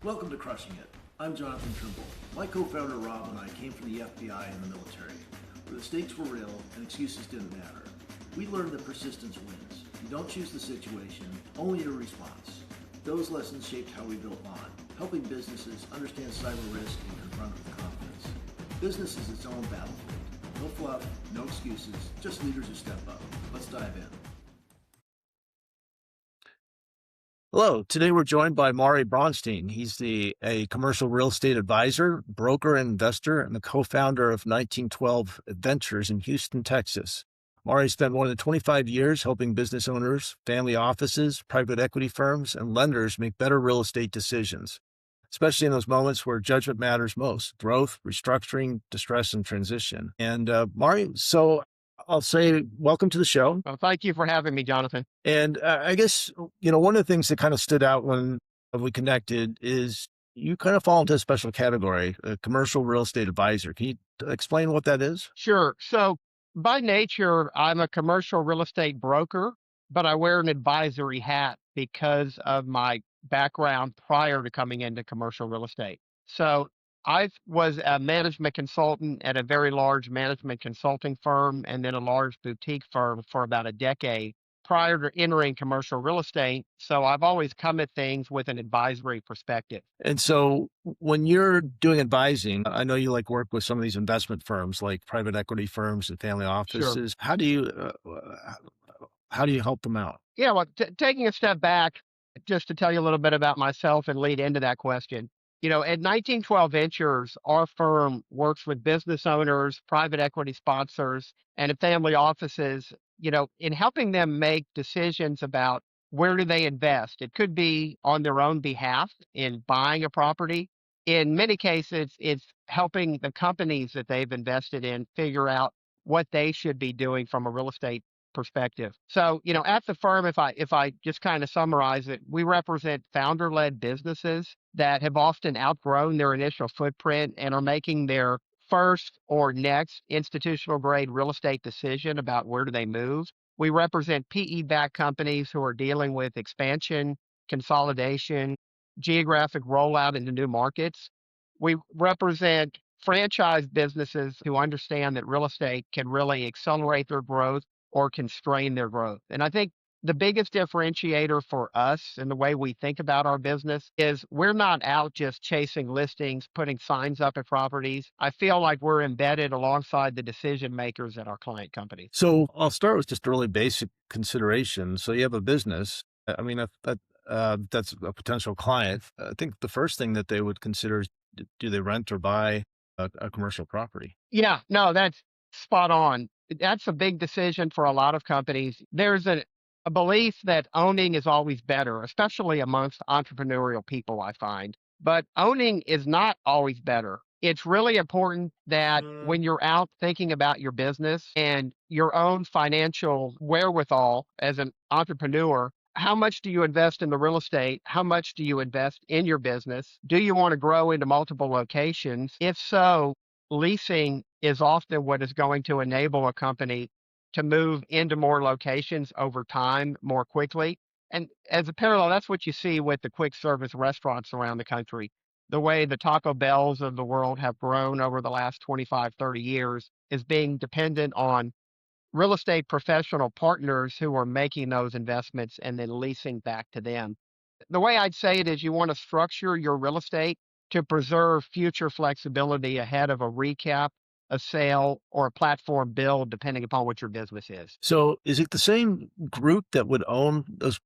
Welcome to Crushing It. I'm Jonathan Trimble. My co-founder Rob and I came from the FBI and the military, where the stakes were real and excuses didn't matter. We learned that persistence wins. You don't choose the situation, only your response. Those lessons shaped how we built Bond, helping businesses understand cyber risk and confront it with confidence. Business is its own battlefield. No fluff, no excuses, just leaders who step up. Let's dive in. Hello, today we're joined by Maury Bronstein. He's a commercial real estate advisor, broker, and investor, and the co-founder of 1912 Ventures in Houston, Texas. Maury spent more than 25 years helping business owners, family offices, private equity firms, and lenders make better real estate decisions, especially in those moments where judgment matters most: growth, restructuring, distress, and transition. And Maury, so I'll say welcome to the show. Well, thank you for having me, Jonathan. And I guess, one of the things that kind of stood out when we connected is you kind of fall into a special category, a commercial real estate advisor. Can you explain what that is? Sure. So by nature, I'm a commercial real estate broker, but I wear an advisory hat because of my background prior to coming into commercial real estate. So I was a management consultant at a very large management consulting firm and then a large boutique firm for about a decade prior to entering commercial real estate. So I've always come at things with an advisory perspective. And so when you're doing advising, I know you like work with some of these investment firms like private equity firms and family Sure. offices. How do you help them out? Yeah, well, taking a step back, just to tell you a little bit about myself and lead into that question. At 1912 Ventures, our firm works with business owners, private equity sponsors, and family offices, in helping them make decisions about where do they invest. It could be on their own behalf in buying a property. In many cases, it's helping the companies that they've invested in figure out what they should be doing from a real estate perspective. So, at the firm, if I just kind of summarize it, we represent founder-led businesses that have often outgrown their initial footprint and are making their first or next institutional grade real estate decision about where do they move. We represent PE-backed companies who are dealing with expansion, consolidation, geographic rollout into new markets. We represent franchise businesses who understand that real estate can really accelerate their growth or constrain their growth. And I think the biggest differentiator for us in the way we think about our business is we're not out just chasing listings, putting signs up at properties. I feel like we're embedded alongside the decision makers at our client companies. So I'll start with just a really basic consideration. So you have a business. I mean, that's a potential client. I think the first thing that they would consider is, do they rent or buy a commercial property? Yeah, no, that's spot on. That's a big decision for a lot of companies. There's a belief that owning is always better, especially amongst entrepreneurial people, I find. But owning is not always better. It's really important that when you're out thinking about your business and your own financial wherewithal as an entrepreneur, how much do you invest in the real estate? How much do you invest in your business? Do you want to grow into multiple locations? If so, leasing is often what is going to enable a company to move into more locations over time more quickly. And as a parallel, that's what you see with the quick service restaurants around the country. The way the Taco Bells of the world have grown over the last 25, 30 years is being dependent on real estate professional partners who are making those investments and then leasing back to them. The way I'd say it is you want to structure your real estate to preserve future flexibility ahead of a recap, a sale, or a platform build, depending upon what your business is. So is it the same group that would own those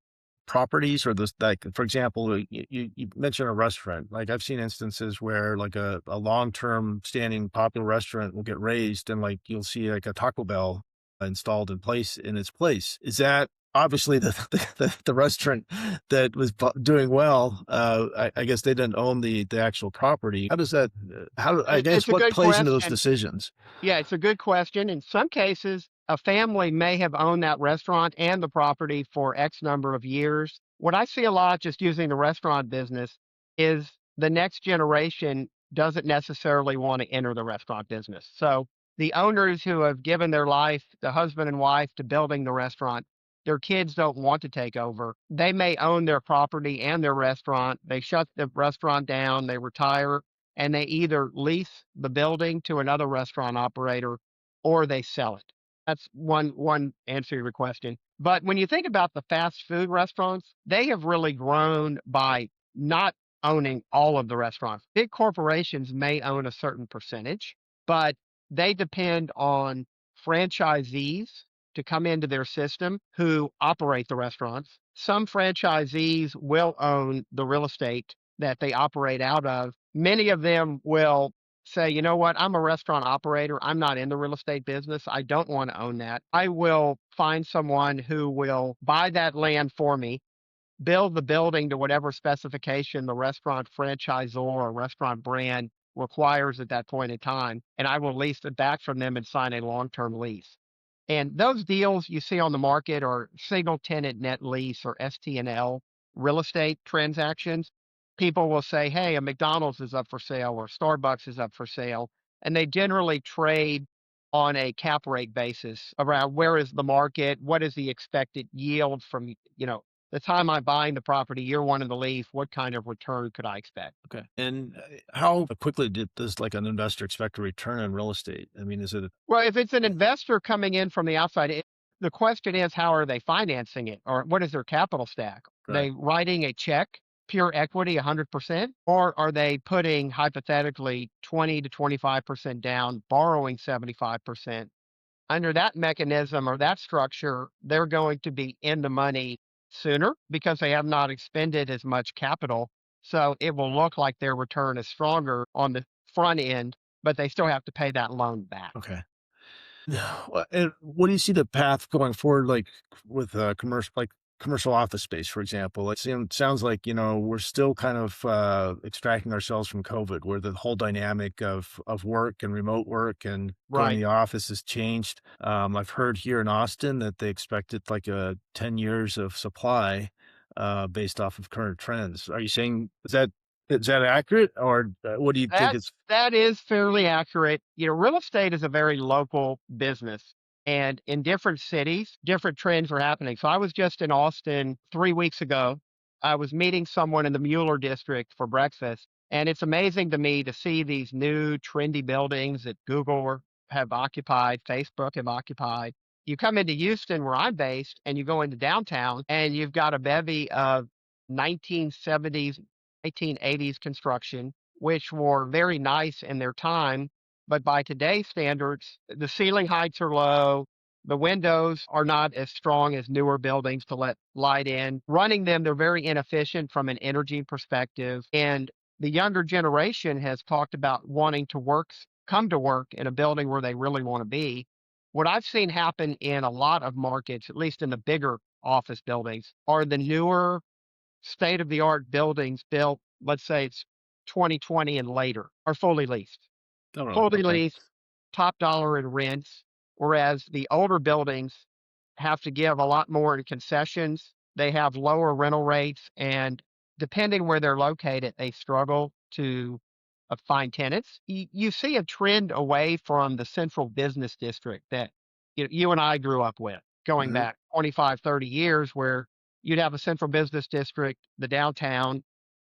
properties, or those, like, for example, you mentioned a restaurant. Like, I've seen instances where like a long-term standing popular restaurant will get raised and like you'll see like a Taco Bell installed in its place. Is that obviously the restaurant that was doing well? I guess they didn't own the actual property. How does that, what plays into those decisions? Yeah, it's a good question. In some cases, a family may have owned that restaurant and the property for X number of years. What I see a lot, just using the restaurant business, is the next generation doesn't necessarily want to enter the restaurant business. So the owners who have given their life, the husband and wife, to building the restaurant, their kids don't want to take over. They may own their property and their restaurant. They shut the restaurant down, they retire, and they either lease the building to another restaurant operator or they sell it. That's one answer to your question. But when you think about the fast food restaurants, they have really grown by not owning all of the restaurants. Big corporations may own a certain percentage, but they depend on franchisees to come into their system who operate the restaurants. Some franchisees will own the real estate that they operate out of. Many of them will say, you know what, I'm a restaurant operator. I'm not in the real estate business. I don't want to own that. I will find someone who will buy that land for me, build the building to whatever specification the restaurant franchisor or restaurant brand requires at that point in time, and I will lease it back from them and sign a long-term lease. And those deals you see on the market are single tenant net lease or STNL real estate transactions. People will say, hey, a McDonald's is up for sale or Starbucks is up for sale. And they generally trade on a cap rate basis around where is the market, what is the expected yield from, the time I'm buying the property, year one of the lease, what kind of return could I expect? Okay. And how quickly does like an investor expect a return on real estate? I mean, is it Well, if it's an investor coming in from the outside, the question is, how are they financing it? Or what is their capital stack? Are right? they writing a check, pure equity, 100%? Or are they putting hypothetically 20 to 25% down, borrowing 75%? Under that mechanism or that structure, they're going to be in the money sooner because they have not expended as much capital. So it will look like their return is stronger on the front end, but they still have to pay that loan back. Okay. Yeah. Well, and what do you see the path going forward, like with commercial office space, for example? Sounds like we're still kind of extracting ourselves from COVID, where the whole dynamic of work and remote work and going to Right. the office has changed. I've heard here in Austin that they expected like a 10 years of supply based off of current trends. Are you saying is that accurate, or what do you think is That is fairly accurate. Real estate is a very local business, and in different cities, different trends are happening. So I was just in Austin 3 weeks ago. I was meeting someone in the Mueller district for breakfast, and it's amazing to me to see these new trendy buildings that Google have occupied, Facebook have occupied. You come into Houston, where I'm based, and you go into downtown, and you've got a bevy of 1970s, 1980s construction, which were very nice in their time. But by today's standards, the ceiling heights are low. The windows are not as strong as newer buildings to let light in. Running them, they're very inefficient from an energy perspective. And the younger generation has talked about wanting to come to work in a building where they really want to be. What I've seen happen in a lot of markets, at least in the bigger office buildings, are the newer state of the art buildings built, let's say it's 2020 and later, are fully leased. oh, really? Fully Okay. leased, top dollar in rents, whereas the older buildings have to give a lot more in concessions. They have lower rental rates, and depending where they're located, they struggle to find tenants. You see a trend away from the central business district that you and I grew up with, going Mhm. back 25, 30 years, where you'd have a central business district, the downtown,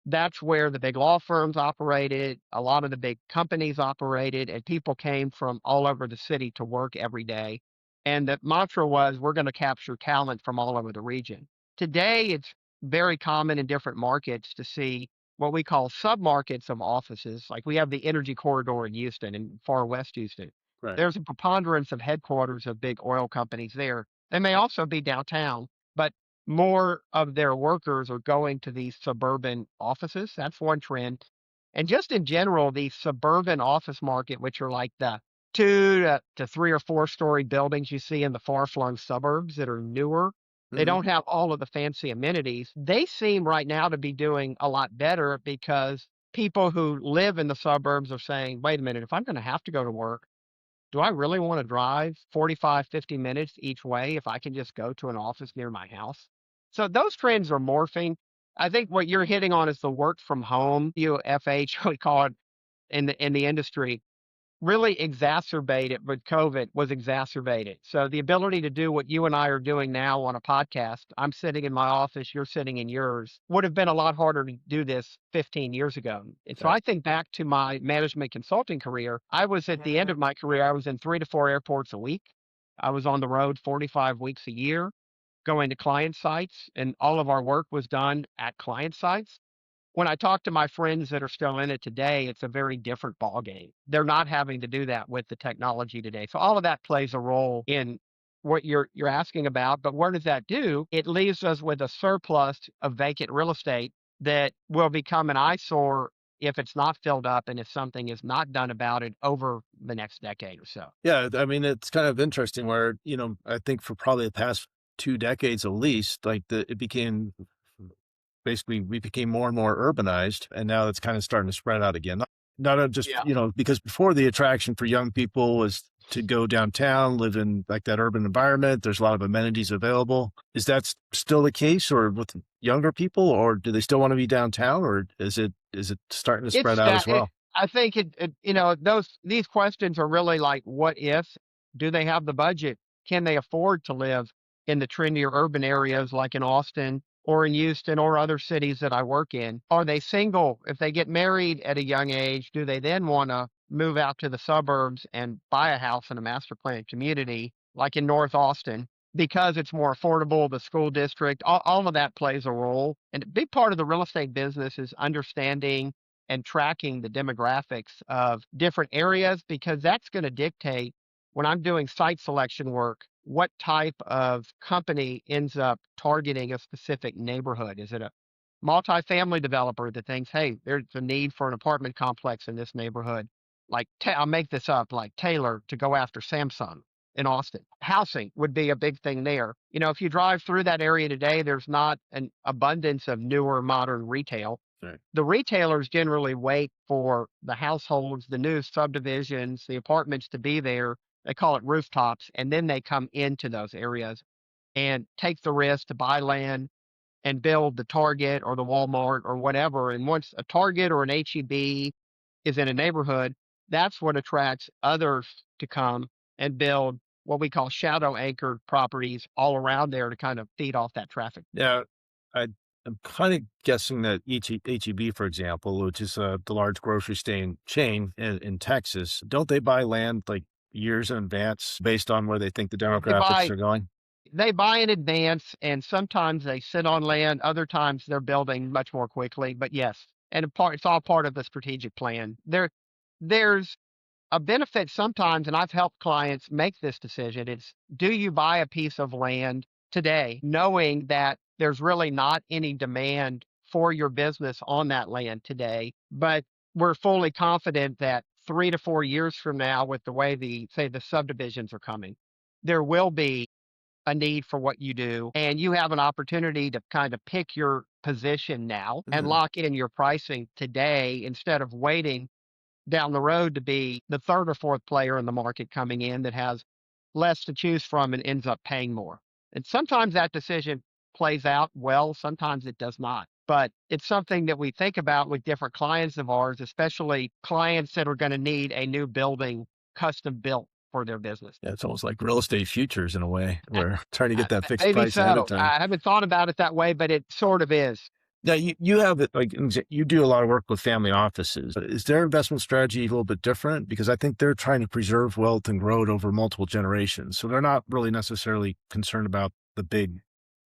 that's where the big law firms operated, a lot of the big companies operated, and people came from all over the city to work every day. And the mantra was, we're going to capture talent from all over the region. Today, it's very common in different markets to see what we call submarkets of offices. Like we have the energy corridor in Houston and far west Houston. Right. There's a preponderance of headquarters of big oil companies there. They may also be downtown, but more of their workers are going to these suburban offices. That's one trend. And just in general, the suburban office market, which are like the two to 3 or 4 story buildings you see in the far flung suburbs that are newer, they Mhm. don't have all of the fancy amenities. They seem right now to be doing a lot better because people who live in the suburbs are saying, wait a minute, if I'm going to have to go to work, do I really want to drive 45, 50 minutes each way if I can just go to an office near my house? So those trends are morphing. I think what you're hitting on is the work from home, UFH, we call it in the industry. really exacerbated with COVID was exacerbated. So the ability to do what you and I are doing now on a podcast, I'm sitting in my office, you're sitting in yours, would have been a lot harder to do this 15 years ago. And so Right. I think back to my management consulting career. I was at the end of my career, I was in 3 to 4 airports a week. I was on the road 45 weeks a year, going to client sites, and all of our work was done at client sites. When I talk to my friends that are still in it today, it's a very different ballgame. They're not having to do that with the technology today. So all of that plays a role in what you're asking about. But what does that do? It leaves us with a surplus of vacant real estate that will become an eyesore if it's not filled up and if something is not done about it over the next decade or so. Yeah, I mean, it's kind of interesting where, I think for probably the past 2 decades at least, like, it became basically we became more and more urbanized, and now it's kinda starting to spread out again. Not just, Yeah. because before the attraction for young people was to go downtown, live in, like, that urban environment, there's a lot of amenities available. Is that still the case or with younger people, or do they still wanna be downtown, or is it starting to spread It's out that as well? I think these questions are really like, what if? Do they have the budget? Can they afford to live in the trendier urban areas like in Austin or in Houston or other cities that I work in? Are they single? If they get married at a young age, do they then want to move out to the suburbs and buy a house in a master planned community like in North Austin? Because it's more affordable, the school district, all of that plays a role. And a big part of the real estate business is understanding and tracking the demographics of different areas because that's going to dictate when I'm doing site selection work, what type of company ends up targeting a specific neighborhood. Is it a multifamily developer that thinks, hey, there's a need for an apartment complex in this neighborhood? Like, I'll make this up, like Taylor to go after Samsung in Austin. Housing would be a big thing there. If you drive through that area today, there's not an abundance of newer modern retail. Right. The retailers generally wait for the households, the new subdivisions, the apartments to be there. They call it rooftops, and then they come into those areas and take the risk to buy land and build the Target or the Walmart or whatever. And once a Target or an HEB is in a neighborhood, that's what attracts others to come and build what we call shadow anchored properties all around there to kind of feed off that traffic. Yeah, I I'm kinda guessing that HEB, for example, which is, the large grocery chain in Texas, don't they buy land, like, years in advance based on where they think the They demographics buy are going? They buy in advance, and sometimes they sit on land, other times they're building much more quickly, but yes, and it's all part of the strategic plan. There's a benefit sometimes, and I've helped clients make this decision. It's, do you buy a piece of land today knowing that there's really not any demand for your business on that land today, but we're fully confident that 3 to 4 years from now, with the way the subdivisions are coming, there will be a need for what you do, and you have an opportunity to kind of pick your position now and Mhm. lock in your pricing today instead of waiting down the road to be the third or fourth player in the market coming in that has less to choose from and ends up paying more. And sometimes that decision plays out well, sometimes it does not. But it's something that we think about with different clients of ours, especially clients that are going to need a new building custom built for their business. Yeah, it's almost like real estate futures in a way. We're trying to get that fixed Maybe price ahead of so. time. I haven't thought about it that way, but it sort of is. Now you have it like you do a lot of work with family offices. Is their investment strategy a little bit different? Because I think they're trying to preserve wealth and grow it over multiple generations. So they're not really necessarily concerned about the big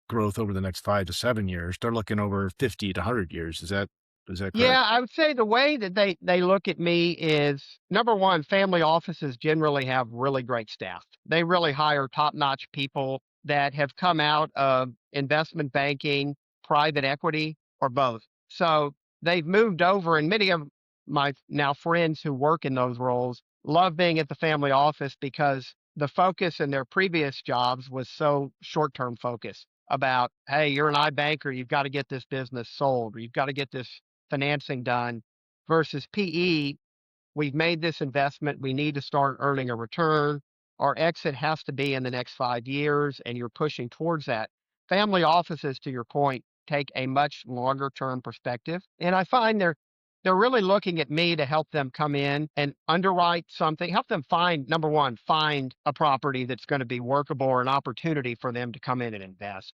growth over the next 5 to 7 years. They're looking over 50 to 100 years. Is that correct? Yeah, I would say the way that they look at me is, number one, family offices generally have really great staff. They really hire top-notch people that have come out of investment banking, private equity, or both. So they've moved over, and many of my now friends who work in those roles love being at the family office because the focus in their previous jobs was so short-term focus about, hey, you're an iBanker, you've got to get this business sold, or you've got to get this financing done, versus PE, we've made this investment, we need to start earning a return. Our exit has to be in the next 5 years, and you're pushing towards that. Family offices, to your point, take a much longer term perspective. And I find They're really looking at me to help them come in and underwrite something, help them find, number one, find a property that's going to be workable or an opportunity for them to come in and invest,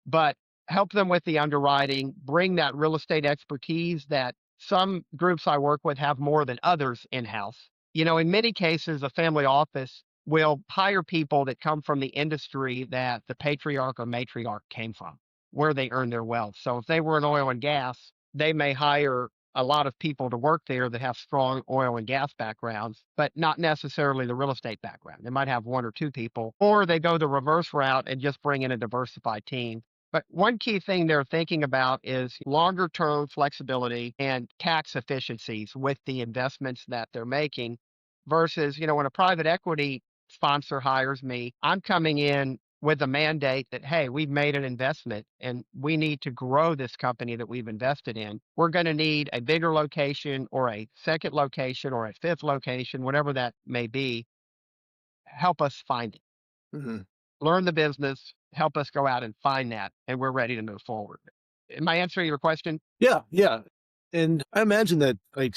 but help them with the underwriting, bring that real estate expertise that some groups I work with have more than others in house. In many cases, a family office will hire people that come from the industry that the patriarch or matriarch came from, where they earn their wealth. So if they were in oil and gas, they may hire a lot of people to work there that have strong oil and gas backgrounds, but not necessarily the real estate background. They might have one or two people, or they go the reverse route and just bring in a diversified team. But one key thing they're thinking about is longer term flexibility and tax efficiencies with the investments that they're making versus, when a private equity sponsor hires me, I'm coming in with a mandate that, hey, we've made an investment and we need to grow this company that we've invested in. We're going to need a bigger location or a second location or a fifth location, whatever that may be. Help us find it. Mhm. Learn the business, help us go out and find that, and we're ready to move forward. Am I answering your question? Yeah, yeah. And I imagine that like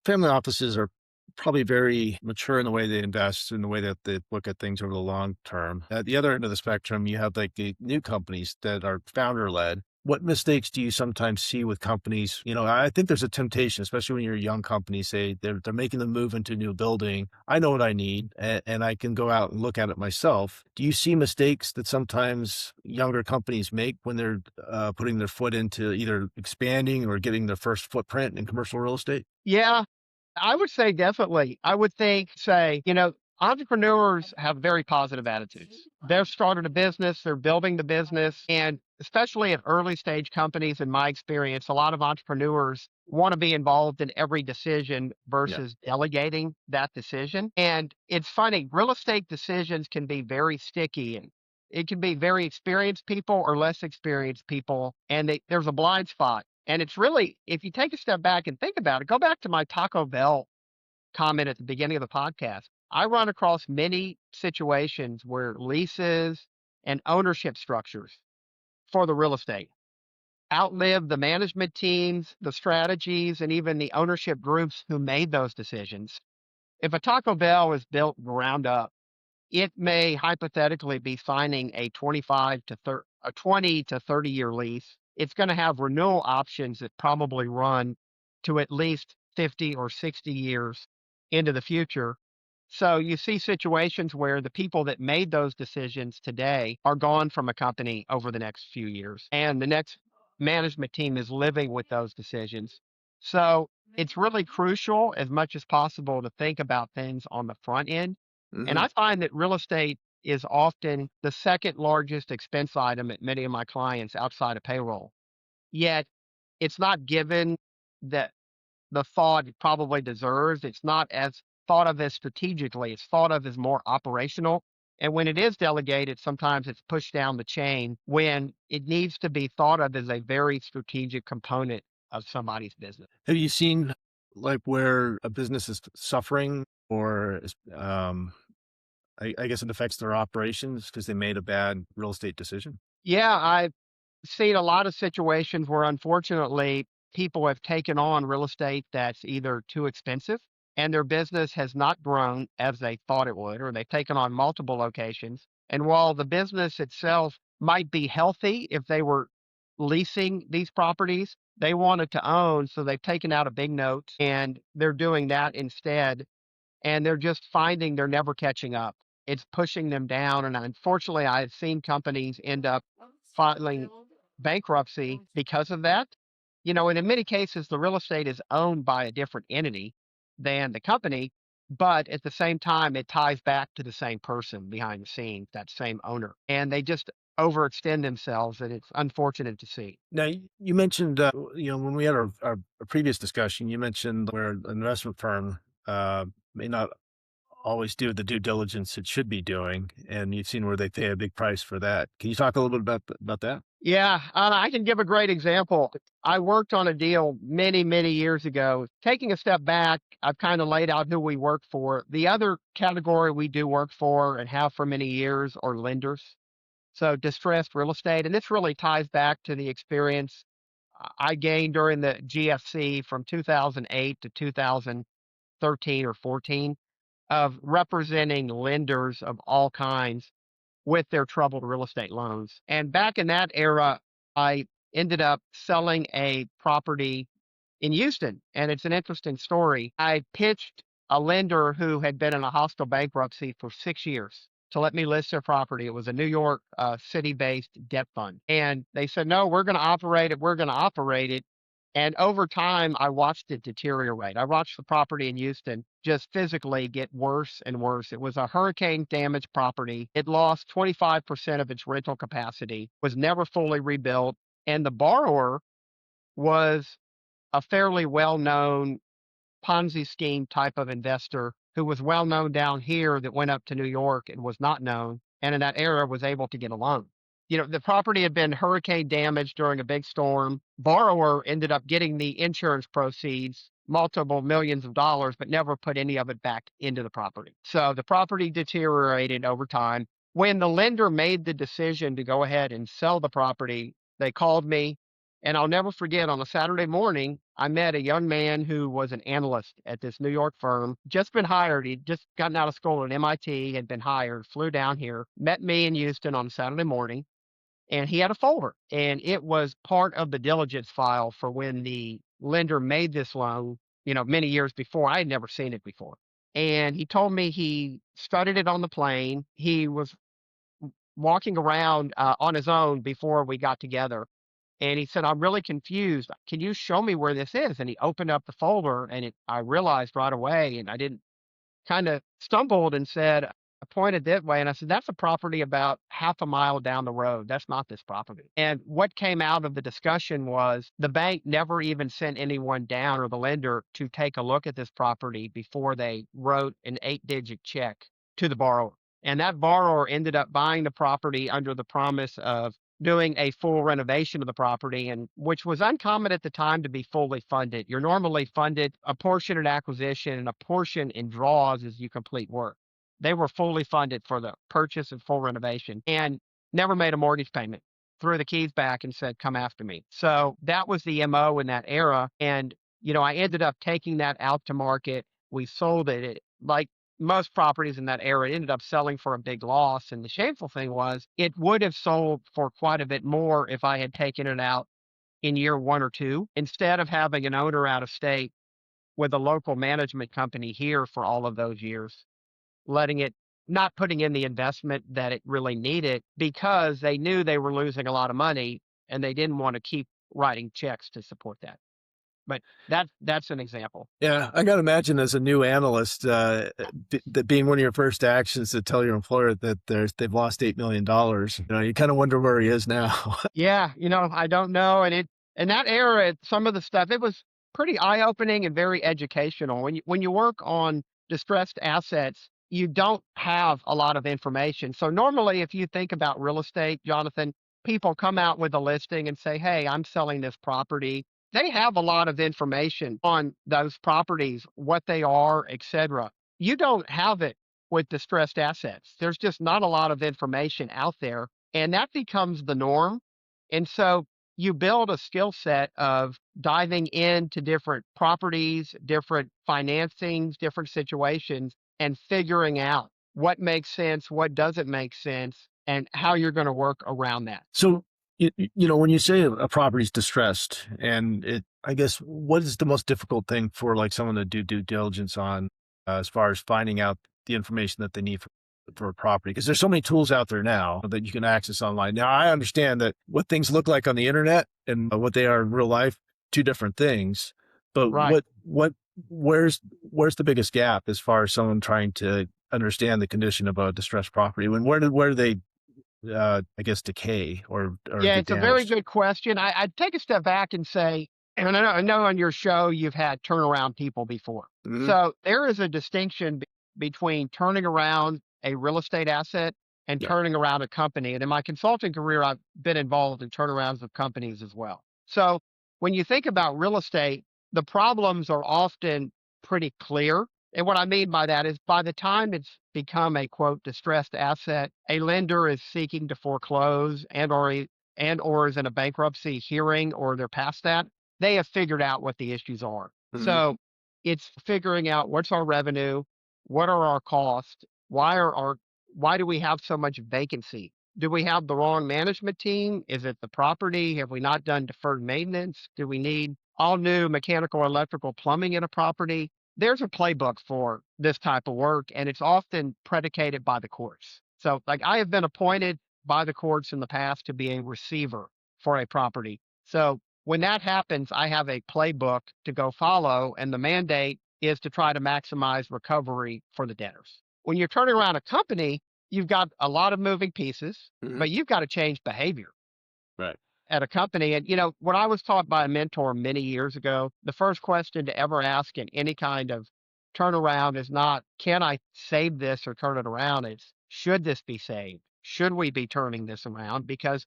family offices are probably very mature in the way they invest, in the way that they look at things over the long term. At the other end of the spectrum, you have like the new companies that are founder led. What mistakes do you sometimes see with companies? I think there's a temptation, especially when you're a young company, say they're making the move into a new building. I know what I need, and I can go out and look at it myself. Do you see mistakes that sometimes younger companies make when they're putting their foot into either expanding or getting their first footprint in commercial real estate? Yeah, I would say definitely. I would think, say, entrepreneurs have very positive attitudes. They're starting a business, they're building the business, and especially at early stage companies, in my experience, a lot of entrepreneurs want to be involved in every decision Yeah. versus delegating that decision. And it's funny, real estate decisions can be very sticky and it can be very experienced people or less experienced people, and there's a blind spot. And it's really, if you take a step back and think about it, go back to my Taco Bell comment at the beginning of the podcast. I run across many situations where leases and ownership structures for the real estate outlive the management teams, the strategies, and even the ownership groups who made those decisions. If a Taco Bell is built ground up, it may hypothetically be signing a 20 to 30-year lease. It's going to have renewal options that probably run to at least 50 or 60 years into the future. So you see situations where the people that made those decisions today are gone from a company over the next few years, and the next management team is living with those decisions. So it's really crucial as much as possible to think about things on the front end, and Hmm. I find that real estate is often the second largest expense item at many of my clients outside of payroll. Yet it's not given that the thought it probably deserves. It's not as thought of as strategically. It's thought of as more operational. And when it is delegated, sometimes it's pushed down the chain when it needs to be thought of as a very strategic component of somebody's business. Have you seen like where a business is suffering or I guess it affects their operations because they made a bad real estate decision? Yeah, I've seen a lot of situations where unfortunately people have taken on real estate that's either too expensive and their business has not grown as they thought it would, or they've taken on multiple locations. And while the business itself might be healthy if they were leasing these properties, they wanted to own. So they've taken out a big note and they're doing that instead, and they're just finding they're never catching up. It's pushing them down. And unfortunately, I've seen companies end up filing bankruptcy because of that. And in many cases, the real estate is owned by a different entity than the company, but at the same time, it ties back to the same person behind the scenes, that same owner. And they just overextend themselves, and it's unfortunate to see. Now, you mentioned, when we had our previous discussion, you mentioned where an investment firm may not always do the due diligence it should be doing, and you've seen where they pay a big price for that. Can you talk a little bit about that? Yeah, I can give a great example. I worked on a deal many, many years ago. Taking a step back, I've kind of laid out who we work for. The other category we do work for and have for many years are lenders. So distressed real estate. And this really ties back to the experience I gained during the GFC from 2008 to 2013 or 14 of representing lenders of all kinds with their troubled real estate loans. And back in that era, I ended up selling a property in Houston. And it's an interesting story. I pitched a lender who had been in a hostile bankruptcy for 6 years to let me list their property. It was a New York city based debt fund. And they said, no, we're going to operate it. We're going to operate it. And over time, I watched it deteriorate. I watched the property in Houston just physically get worse and worse. It was a hurricane damaged property. It lost 25% of its rental capacity, was never fully rebuilt. And the borrower was a fairly well known Ponzi scheme type of investor who was well known down here that went up to New York and was not known, and in that era was able to get a loan. The property had been hurricane damaged during a big storm. Borrower ended up getting the insurance proceeds, multiple millions of dollars, but never put any of it back into the property. So the property deteriorated over time. When the lender made the decision to go ahead and sell the property, they called me, and I'll never forget, on a Saturday morning, I met a young man who was an analyst at this New York firm, just been hired. He'd just gotten out of school at MIT, had been hired, flew down here, met me in Houston on Saturday morning, and he had a folder. And it was part of the diligence file for when the lender made this loan, many years before. I had never seen it before. And he told me he studied it on the plane. He was walking around on his own before we got together, and he said, I'm really confused. Can you show me where this is? And he opened up the folder, and I realized right away, and I didn't, kind of stumbled and said, I pointed that way. And I said, that's a property about half a mile down the road. That's not this property. And what came out of the discussion was the bank never even sent anyone down, or the lender, to take a look at this property before they wrote an 8-digit check to the borrower. And that borrower ended up buying the property under the promise of doing a full renovation of the property, and which was uncommon at the time to be fully funded. You're normally funded a portion at acquisition and a portion in draws as you complete work. They were fully funded for the purchase and full renovation, and never made a mortgage payment. Threw the keys back and said, come after me. So that was the MO in that era. And, I ended up taking that out to market. We sold it. Like most properties in that era, it ended up selling for a big loss. And the shameful thing was, it would have sold for quite a bit more if I had taken it out in year 1 or 2, instead of having an owner out of state with a local management company here for all of those years, letting it, not putting in the investment that it really needed, because they knew they were losing a lot of money and they didn't want to keep writing checks to support that. But that's an example. Yeah, I got to imagine as a new analyst, that being one of your first actions to tell your employer that they've lost $8 million. You kind of wonder where he is now. Yeah, I don't know. And in that era, some of the stuff, it was pretty eye-opening and very educational. When you work on distressed assets, you don't have a lot of information. So normally, if you think about real estate, Jonathan, people come out with a listing and say, hey, I'm selling this property. They have a lot of information on those properties, what they are, etc. You don't have it with distressed assets. There's just not a lot of information out there, and that becomes the norm. And so you build a skill set of diving into different properties, different financings, different situations, and figuring out what makes sense, what doesn't make sense, and how you're going to work around that. So, when you say a property's distressed, and I guess, what is the most difficult thing for like someone to do due diligence on, as far as finding out the information that they need for a property? Because there's so many tools out there now that you can access online. Now, I understand that what things look like on the internet and what they are in real life, two different things. But Right. where's the biggest gap as far as someone trying to understand the condition of a distressed property? Where do they I guess, decay or Yeah, get it's a very damaged? good question. I'd take a step back and say, and I know on your show you've had turnaround people before. Mhm. So there is a distinction between turning around a real estate asset and Yeah. turning around a company. And in my consulting career, I've been involved in turnarounds of companies as well. So when you think about real estate, the problems are often pretty clear. And what I mean by that is, by the time it's become a quote distressed asset, a lender is seeking to foreclose and or and or is in a bankruptcy hearing or they're past that, they have figured out what the issues are. Mhm. So it's figuring out what's our revenue, what are our costs, why do we have so much vacancy? Do we have the wrong management team? Is it the property? Have we not done deferred maintenance? Do we need all new mechanical, electrical, plumbing in a property? There's a playbook for this type of work, and it's often predicated by the courts. So, like, I have been appointed by the courts in the past to be a receiver for a property. So, when that happens, I have a playbook to go follow, and the mandate is to try to maximize recovery for the debtors. When you're turning around a company, you've got a lot of moving pieces, Mhm. but you've got to change behavior Right. at a company. And, when I was taught by a mentor many years ago, the first question to ever ask in any kind of turnaround is not, can I save this or turn it around? It's, should this be saved? Should we be turning this around? Because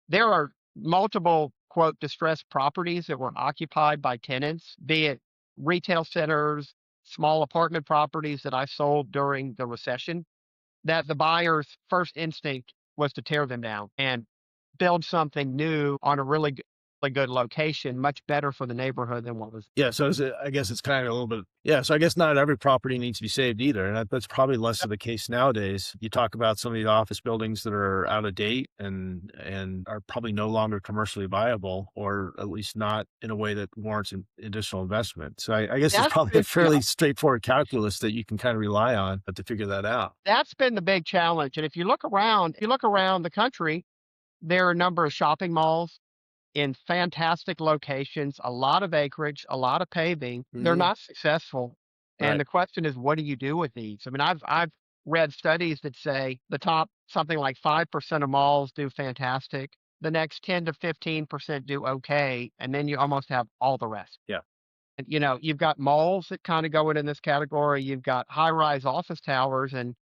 there are multiple, quote, distressed properties that were occupied by tenants, be it retail centers, small apartment properties that I sold during the recession, that the buyer's first instinct was to tear them down and build something new on a really good location, much better for the neighborhood than what was. Yeah, so I guess it's kind of a little bit. Yeah, so I guess not every property needs to be saved either, and that's probably less of the case nowadays. You talk about some of the office buildings that are out of date and are probably no longer commercially viable, or at least not in a way that warrants additional investment. So I guess it's That's probably a been, fairly straightforward calculus that you can kind of rely on, to figure that out. that's been the big challenge. And if you look around the country, there are a number of shopping malls in fantastic locations, a lot of acreage, a lot of paving. They're Hmm. not successful. And Right. the question is, what do you do with these? I mean, I've read studies that say the top something like 5% of malls do fantastic. The next 10 to 15% do okay. And then you almost have all the rest. Yeah. And, you've got malls that kind of go in this category. You've got high rise office towers, and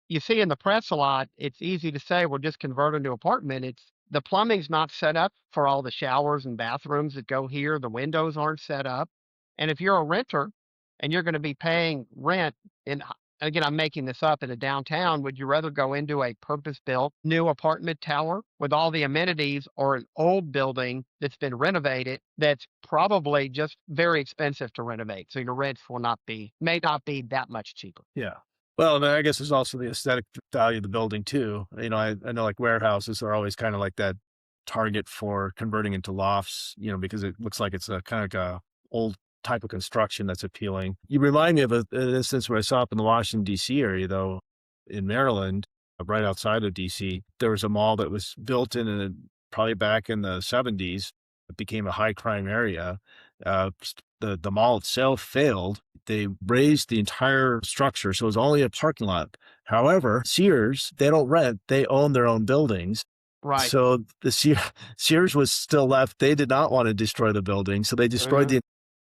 you see in the press a lot, it's easy to say, "Well, just convert into apartment." It's the plumbing's not set up for all the showers and bathrooms that go here, the windows aren't set up, and if you're a renter and you're gonna be paying rent in again, I'm making this up, in a downtown, would you rather go into a purpose-built new apartment tower with all the amenities or an old building that's been renovated that's probably just very expensive to renovate, so your rents may not be that much cheaper? Yeah. Well, and I guess there's also the aesthetic value of the building too. I know like warehouses are always kind of like that target for converting into lofts, because it looks like it's a kind of like a old type of construction that's appealing. You remind me of an instance where I saw up in the Washington D.C. area, though, in Maryland, right outside of D.C. There was a mall that was built probably back in the '70s. It became a high crime area. The mall itself failed. They raised the entire structure, so it was only a parking lot. However, Sears, they don't rent, they own their own buildings. Right. So Sears was still left. They did not want to destroy the building, so they destroyed Mhm.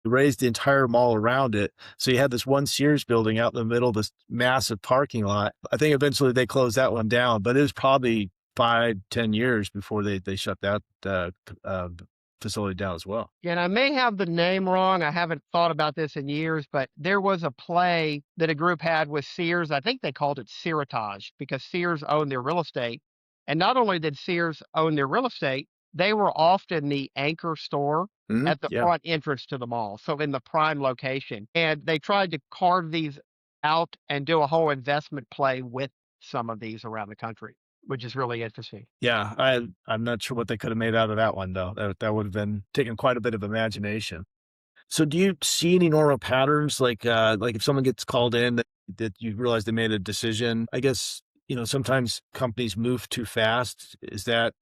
raised the entire mall around it. So you had this one Sears building out in the middle of this massive parking lot. I think eventually they closed that one down, but it was probably 5, 10 years before they shut that facility down as well. And I may have the name wrong. I haven't thought about this in years, but there was a play that a group had with Sears. I think they called it Searatage because Sears owned their real estate. And not only did Sears own their real estate, they were often the anchor store Mhm. at the Yeah. front entrance to the mall. So in the prime location. And they tried to carve these out and do a whole investment play with some of these around the country, which is really interesting. Yeah, I'm not sure what they could have made out of that one though. That would have been taking quite a bit of imagination. So do you see any normal patterns like if someone gets called in that you realize they made a decision? I guess, sometimes companies move too fast.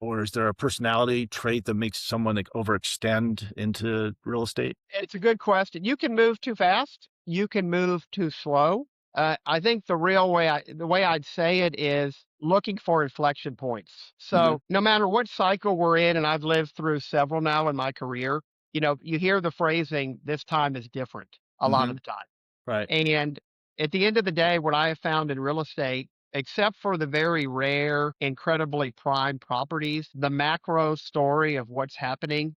Or is there a personality trait that makes someone like overextend into real estate? It's a good question. You can move too fast. You can move too slow. I think the way I'd say it is looking for inflection points. Hmm. So no matter what cycle we're in, and I've lived through several now in my career, you hear the phrasing, this time is different a lot Hmm. of the time. Right. And at the end of the day, what I have found in real estate, except for the very rare, incredibly prime properties, the macro story of what's happening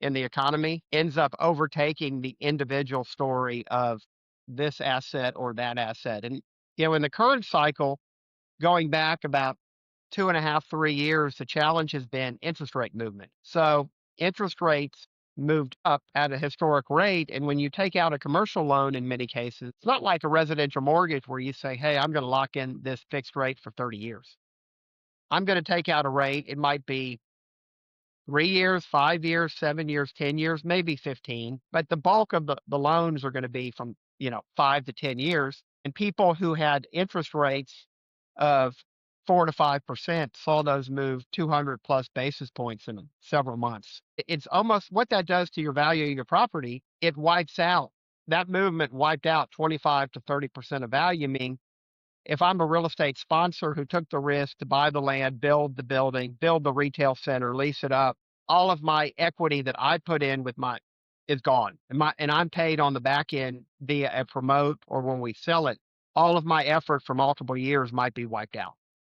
in the economy ends up overtaking the individual story of this asset or that asset. And, in the current cycle, going back about 2.5, 3 years, the challenge has been interest rate movement. So interest rates moved up at a historic rate. And when you take out a commercial loan, in many cases, it's not like a residential mortgage where you say, hey, I'm going to lock in this fixed rate for 30 years. I'm going to take out a rate. It might be 3 years, 5 years, 7 years, 10 years, maybe 15. But the bulk of the loans are going to be from, 5 to 10 years. And people who had interest rates of 4 to 5% saw those move 200 plus basis points in several months. It's almost what that does to your value of your property. It wipes out that movement, wiped out 25 to 30% of value, meaning if I'm a real estate sponsor who took the risk to buy the land, build the building, build the retail center, lease it up, all of my equity that I put in with my is gone. And I'm paid on the back end via a promote or when we sell it. All of my effort for multiple years might be wiped out.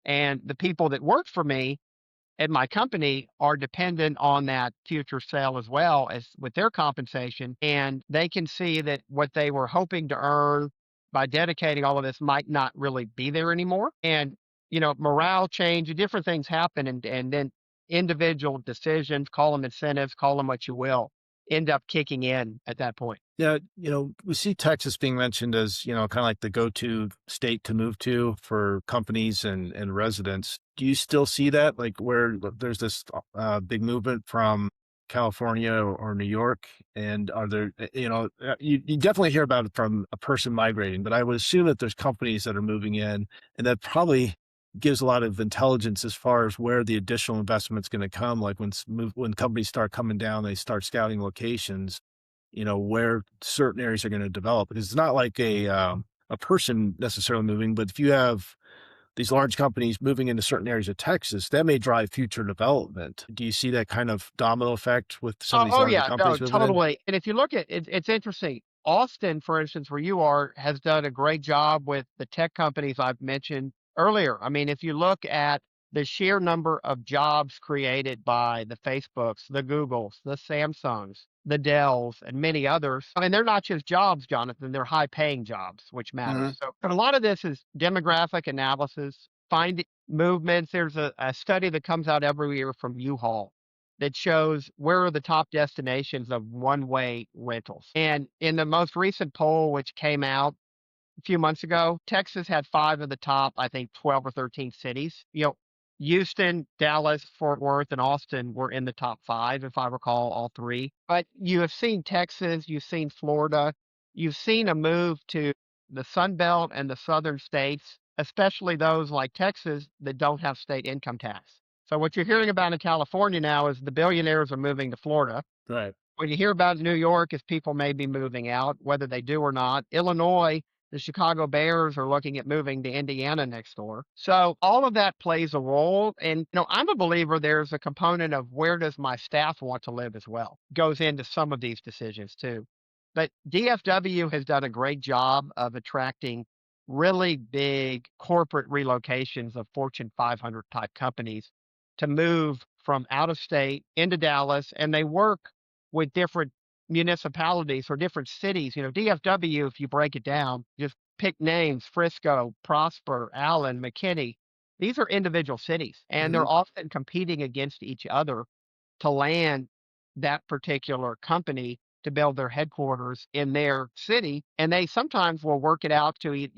And the people that work for me at my company are dependent on that future sale as well as with their compensation. And they can see that what they were hoping to earn by dedicating all of this might not really be there anymore. And, morale change, different things happen. And then individual decisions, call them incentives, call them what you will, end up kicking in at that point. Yeah, we see Texas being mentioned as, kind of like the go-to state to move to for companies and residents. Do you still see that? Like where there's this big movement from California or New York? And are there, you definitely hear about it from a person migrating, but I would assume that there's companies that are moving in, and that probably gives a lot of intelligence as far as where the additional investment's going to come. Like when companies start coming down, they start scouting locations, where certain areas are going to develop. Because it's not like a person necessarily moving, but if you have these large companies moving into certain areas of Texas, that may drive future development. Do you see that kind of domino effect with some of Oh, these oh larger yeah, no, companies moving in? totally. And if you look at it, it's interesting. Austin, for instance, where you are, has done a great job with the tech companies I've mentioned earlier. I mean, if you look at the sheer number of jobs created by the Facebooks, the Googles, the Samsungs, the Dells, and many others, I mean, they're not just jobs, Jonathan, they're high paying jobs, which matters. Mhm. So, but a lot of this is demographic analysis, find movements. There's a study that comes out every year from U-Haul that shows where are the top destinations of one-way rentals. And in the most recent poll, which came out a few months ago, Texas had five of the top, I think, 12 or 13 cities. Houston, Dallas, Fort Worth, and Austin were in the top five, if I recall, all three. But you have seen Texas, you've seen Florida, you've seen a move to the Sun Belt and the southern states, especially those like Texas that don't have state income tax. So what you're hearing about in California now is the billionaires are moving to Florida. Right. What you hear about New York is people may be moving out, whether they do or not. Illinois, the Chicago Bears are looking at moving to Indiana next door. So all of that plays a role. And, I'm a believer there's a component of where does my staff want to live as well, goes into some of these decisions too. But DFW has done a great job of attracting really big corporate relocations of Fortune 500 type companies to move from out of state into Dallas. And they work with different municipalities or different cities. DFW, if you break it down, just pick names: Frisco, Prosper, Allen, McKinney. These are individual cities, and they're Mhm. often competing against each other to land that particular company to build their headquarters in their city. And they sometimes will work it out to,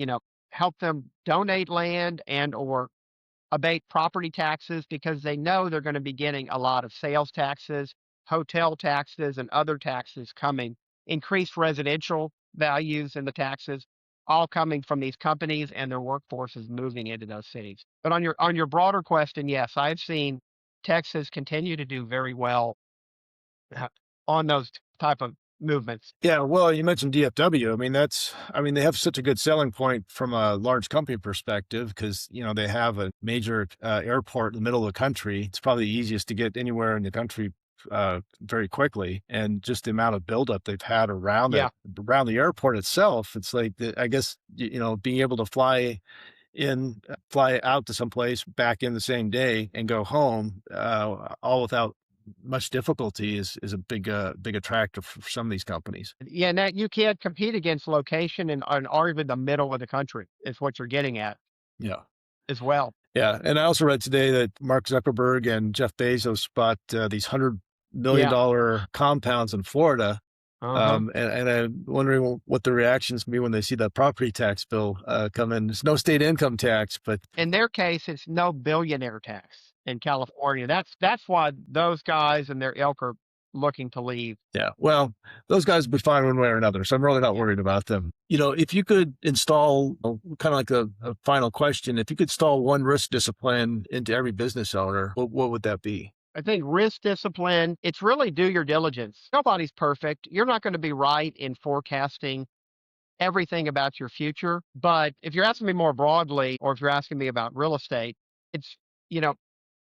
help them donate land and or abate property taxes because they know they're going to be getting a lot of sales taxes, hotel taxes, and other taxes coming, increased residential values and the taxes, all coming from these companies and their workforces moving into those cities. But on your broader question, yes, I've seen Texas continue to do very well uh, on those type of movements. Yeah, well, you mentioned DFW. They have such a good selling point from a large company perspective because, they have a major airport in the middle of the country. It's probably the easiest to get anywhere in the country very quickly. And just the amount of buildup they've had around it, Yeah. around the airport itself, it's like, I guess, being able to fly out to someplace, back in the same day, and go home, all without much difficulty is a big attractor for some of these companies. Yeah, and that you can't compete against location and or even the middle of the country is what you're getting at Yeah. as well. Yeah, and I also read today that Mark Zuckerberg and Jeff Bezos bought these $100 million Yeah. compounds in Florida. Uh-huh. And I'm wondering what the reactions be when they see the property tax bill come in. There's no state income tax, but In their case, it's no billionaire tax in California. That's why those guys and their ilk are looking to leave. yeah, well, those guys will be fine one way or another. So I'm really not Yeah. worried about them. If you could install kind of like a final question, if you could install one risk discipline into every business owner, what would that be? I think risk discipline, it's really do your diligence. Nobody's perfect. You're not going to be right in forecasting everything about your future. But if you're asking me more broadly, or if you're asking me about real estate, it's, you know,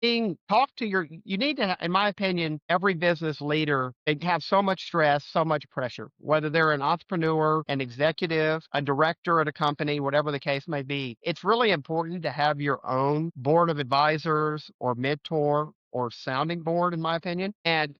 being talk to your you need to in my opinion, every business leader, they have so much stress, so much pressure, whether they're an entrepreneur, an executive, a director at a company, whatever the case may be. It's really important to have your own board of advisors or mentor or sounding board, in my opinion, and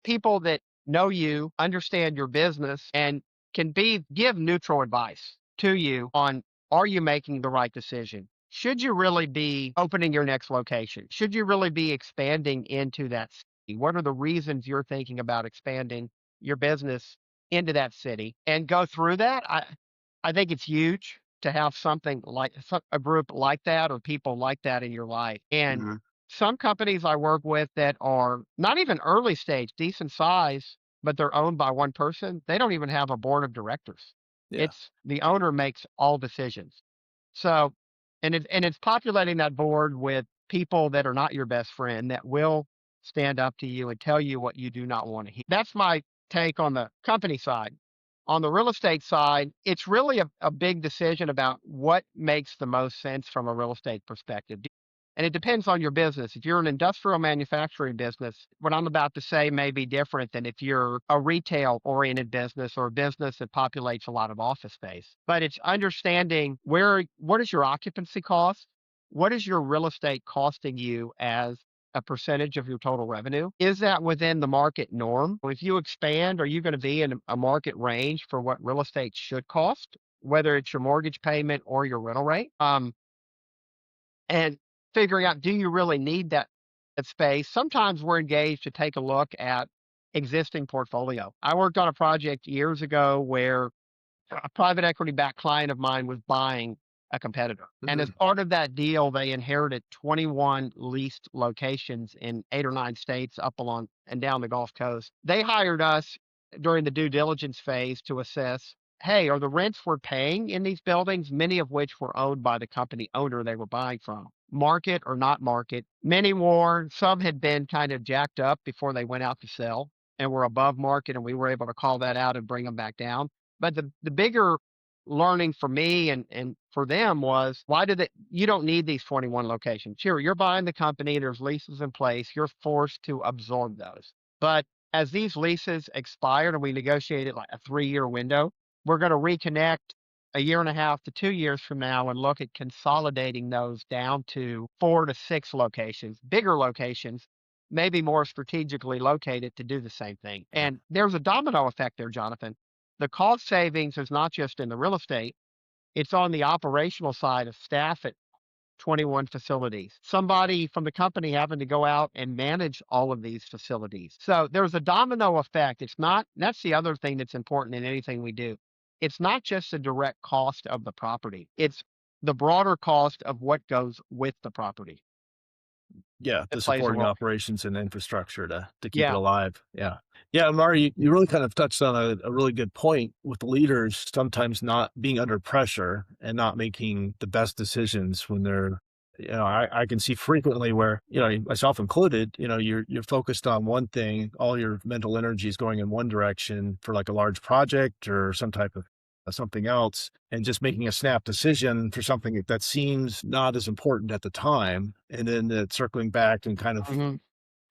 people that know you, understand your business, and can be give neutral advice to you on, are you making the right decision? Should you really be opening your next location? Should you really be expanding into that city? What are the reasons you're thinking about expanding your business into that city? And go through that. I think it's huge to have something like a group like that or people like that in your life. And Mhm. some companies I work with that are not even early stage, decent size, but they're owned by one person. They don't even have a board of directors. Yeah. It's the owner makes all decisions. So, and it's populating that board with people that are not your best friend that will stand up to you and tell you what you do not want to hear. That's my take on the company side. On the real estate side, it's really a big decision about what makes the most sense from a real estate perspective. And it depends on your business. If you're an industrial manufacturing business, what I'm about to say may be different than if you're a retail oriented business or a business that populates a lot of office space. But it's understanding what is your occupancy cost? What is your real estate costing you as a percentage of your total revenue? Is that within the market norm? If you expand, are you going to be in a market range for what real estate should cost, whether it's your mortgage payment or your rental rate? And figuring out, do you really need that space? Sometimes we're engaged to take a look at existing portfolio. I worked on a project years ago where a private equity backed client of mine was buying a competitor. And as Mhm. part of that deal, they inherited 21 leased locations in 8 or 9 states up along and down the Gulf Coast. They hired us during the due diligence phase to assess, hey, are the rents we're paying in these buildings, many of which were owned by the company owner they were buying from, market or not market? Many were, some had been kind of jacked up before they went out to sell and were above market, and we were able to call that out and bring them back down. But the bigger learning for me and for them was, why did it you don't need these 21 locations. Sure, you're buying the company, there's leases in place, you're forced to absorb those. But as these leases expired and we negotiated like a 3-year window, we're going to reconnect a year and a half to 2 years from now and look at consolidating those down to 4 to 6 locations, bigger locations, maybe more strategically located to do the same thing. And there's a domino effect there, Jonathan. The cost savings is not just in the real estate, it's on the operational side of staff at 21 facilities. Somebody from the company having to go out and manage all of these facilities. So there's a domino effect. It's not, that's the other thing that's important in anything we do. It's not just the direct cost of the property, it's the broader cost of what goes with the property Yeah, the that plays a supporting role. operations and infrastructure to keep it Yeah. alive. Yeah. Yeah, Mari, you really kind of touched on a really good point with leaders sometimes not being under pressure and not making the best decisions when they're I can see frequently where, myself included, you're focused on one thing, all your mental energy is going in one direction for like a large project or some type of something else, and just making a snap decision for something that seems not as important at the time, and then circling back and kind of Mhm.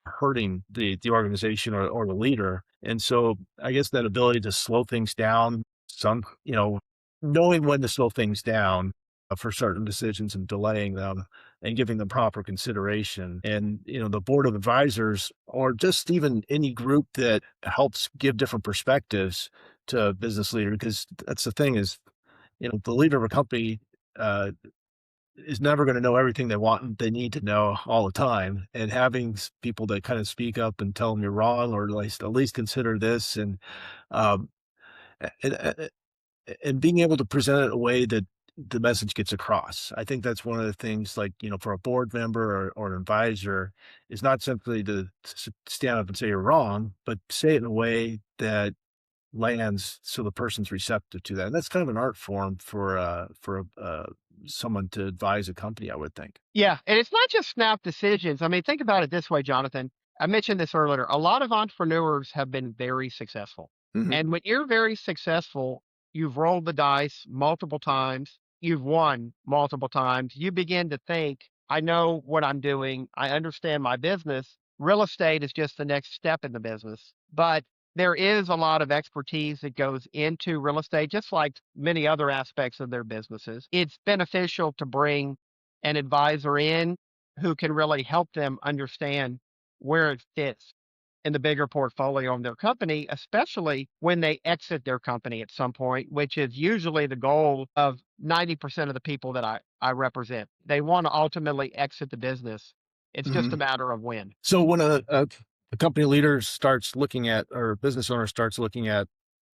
hurting the organization or the leader. And so I guess that ability to slow things down, knowing when to slow things down for certain decisions and delaying them and giving them proper consideration. And, the board of advisors or just even any group that helps give different perspectives to a business leader, because that's the thing is, the leader of a company, uh, is never going to know everything they need to know all the time. And having people that kind of speak up and tell them you're wrong, or at least consider this, um, and, and being able to present it in a way that the message gets across. I think that's one of the things, like, for a board member or an advisor, is not simply to stand up and say you're wrong, but say it in a way that lands so the person's receptive to that. And that's kind of an art form for someone to advise a company, I would think. Yeah, and it's not just snap decisions. I mean, think about it this way, Jonathan. I mentioned this earlier. A lot of entrepreneurs have been very successful. Mhm, And when you're very successful, you've rolled the dice multiple times, you've won multiple times. You begin to think, I know what I'm doing, I understand my business. Real estate is just the next step in the business. But there is a lot of expertise that goes into real estate, just like many other aspects of their businesses. It's beneficial to bring an advisor in who can really help them understand where it fits in the bigger portfolio of their company, especially when they exit their company at some point, which is usually the goal of 90% of the people that I represent. They want to ultimately exit the business. It's just a mhm. matter of when. So when a company leader starts looking at, or a business owner starts looking at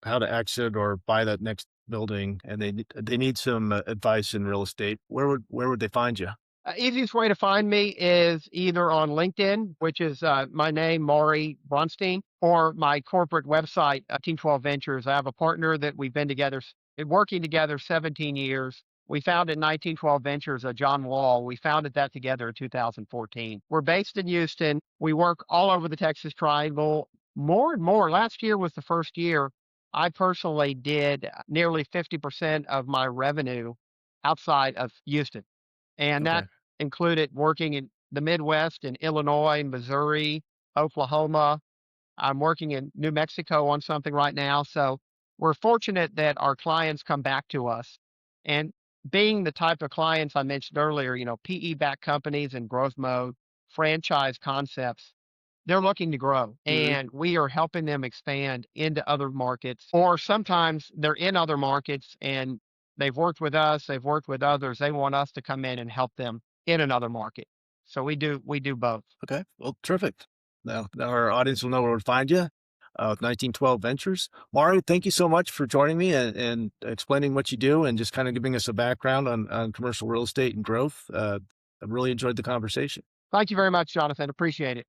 how to exit or buy that next building, and they need some advice in real estate, where would they find you? Easiest way to find me is either on LinkedIn, which is my name, Maury Bronstein, or my corporate website, 1812 Ventures. I have a partner that we've been together, working together 17 years. We founded 1912 Ventures, John Wall. We founded that together in 2014. We're based in Houston. We work all over the Texas Triangle. More and more. Last year was the first year I personally did nearly 50% of my revenue outside of Houston. And that Okay. included working in the Midwest, in Illinois, Missouri, Oklahoma. I'm working in New Mexico on something right now. So we're fortunate that our clients come back to us. And being the type of clients I mentioned earlier, PE backed companies in growth mode, franchise concepts, they're looking to grow. Mhm. And we are helping them expand into other markets. Or sometimes they're in other markets and they've worked with us, they've worked with others. They want us to come in and help them in another market. So we do both. Okay. Well, terrific. Now our audience will know where to find you. 1912 Ventures. Mari, thank you so much for joining me and explaining what you do and just kind of giving us a background on commercial real estate and growth. I really enjoyed the conversation. Thank you very much, Jonathan. Appreciate it.